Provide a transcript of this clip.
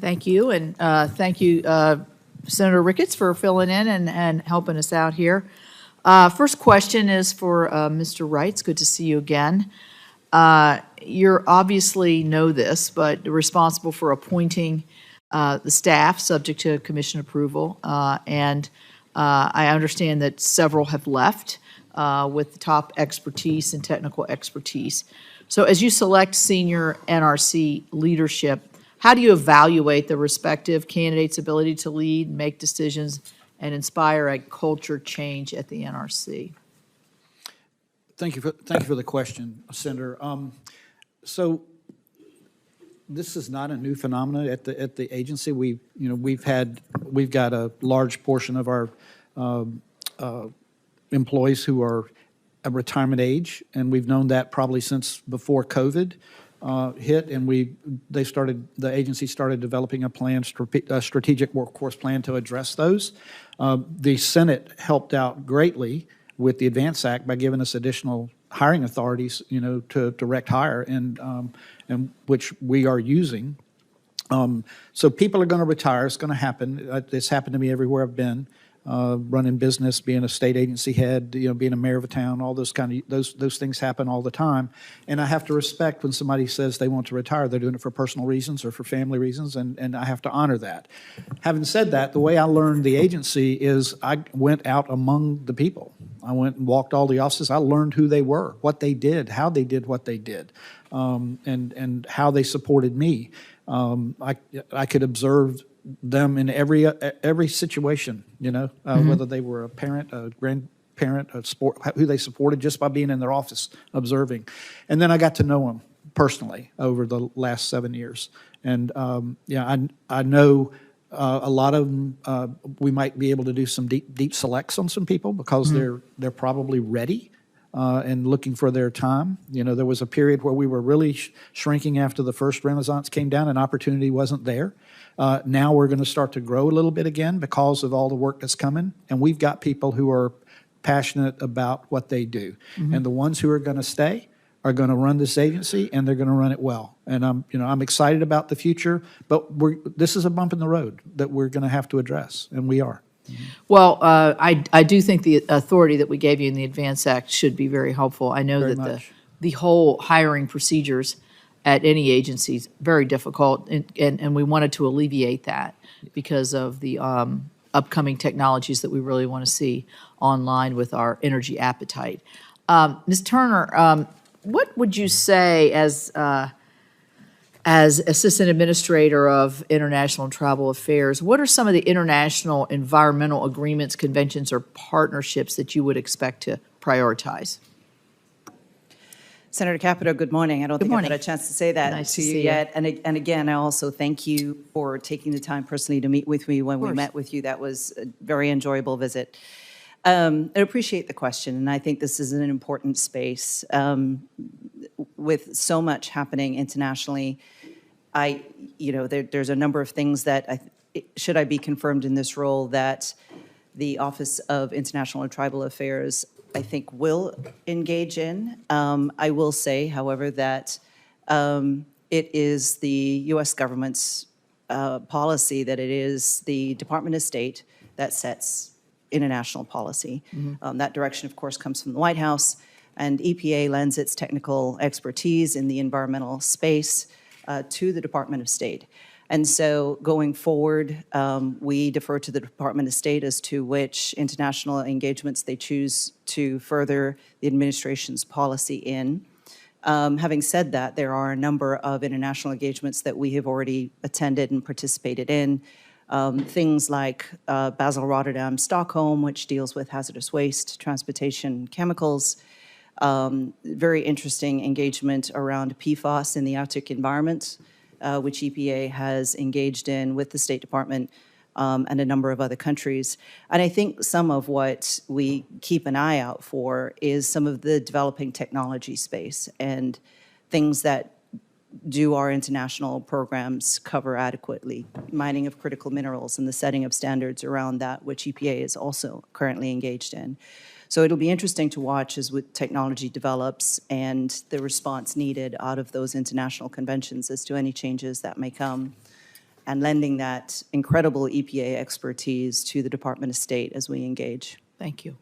Thank you, and thank you, Senator Ricketts, for filling in and helping us out here. First question is for Mr. Wright. It's good to see you again. You're obviously know this, but responsible for appointing the staff, subject to commission approval, and I understand that several have left with top expertise and technical expertise. So as you select senior NRC leadership, how do you evaluate the respective candidates' ability to lead, make decisions, and inspire a culture change at the NRC? Thank you for the question, Senator. So this is not a new phenomenon at the agency. We've got a large portion of our employees who are at retirement age, and we've known that probably since before COVID hit, and the agency started developing a strategic workforce plan to address those. The Senate helped out greatly with the Advance Act by giving us additional hiring authorities, to direct hire, and which we are using. So people are going to retire. It's going to happen. It's happened to me everywhere I've been. Running business, being a state agency head, being a mayor of a town, all those those things happen all the time. And I have to respect when somebody says they want to retire, they're doing it for personal reasons or for family reasons, and I have to honor that. Having said that, the way I learned the agency is I went out among the people. I went and walked all the offices. I learned who they were, what they did, how they did what they did, and how they supported me. I could observe them in every situation, whether they were a parent, a grandparent, a sport, who they supported just by being in their office observing. And then I got to know them personally over the last 7 years. And I know a lot of them, we might be able to do some deep selects on some people because they're probably ready and looking for their time. There was a period where we were really shrinking after the first Renaissance came down and opportunity wasn't there. Now we're going to start to grow a little bit again because of all the work that's coming, and we've got people who are passionate about what they do. And the ones who are going to stay are going to run this agency, and they're going to run it well. And I'm excited about the future, but this is a bump in the road that we're going to have to address, and we are. Well, I do think the authority that we gave you in the Advance Act should be very helpful. I know that the whole hiring procedures at any agency is very difficult, and we wanted to alleviate that because of the upcoming technologies that we really want to see online with our energy appetite. Ms. Turner, what would you say as Assistant Administrator of International and Tribal Affairs, what are some of the international environmental agreements, conventions, or partnerships that you would expect to prioritize? Senator Capito, good morning. I don't think I've had a chance to say that to you yet. And again, I also thank you for taking the time personally to meet with me when we met with you. That was a very enjoyable visit. I appreciate the question, and I think this is an important space. With so much happening internationally, there's a number of things that, should I be confirmed in this role, that the Office of International and Tribal Affairs I think will engage in. I will say, however, that it is the U.S. government's policy that it is the Department of State that sets international policy. That direction, of course, comes from the White House, and EPA lends its technical expertise in the environmental space to the Department of State. And so going forward, we defer to the Department of State as to which international engagements they choose to further the administration's policy in. Having said that, there are a number of international engagements that we have already attended and participated in. Things like Basel, Rotterdam, Stockholm, which deals with hazardous waste, transportation, chemicals. Very interesting engagement around PFAS in the Arctic environment, which EPA has engaged in with the State Department and a number of other countries. And I think some of what we keep an eye out for is some of the developing technology space and things that do our international programs cover adequately. Mining of critical minerals and the setting of standards around that, which EPA is also currently engaged in. So it'll be interesting to watch as technology develops and the response needed out of those international conventions as to any changes that may come. and lending that incredible EPA expertise to the Department of State as we engage. Thank you.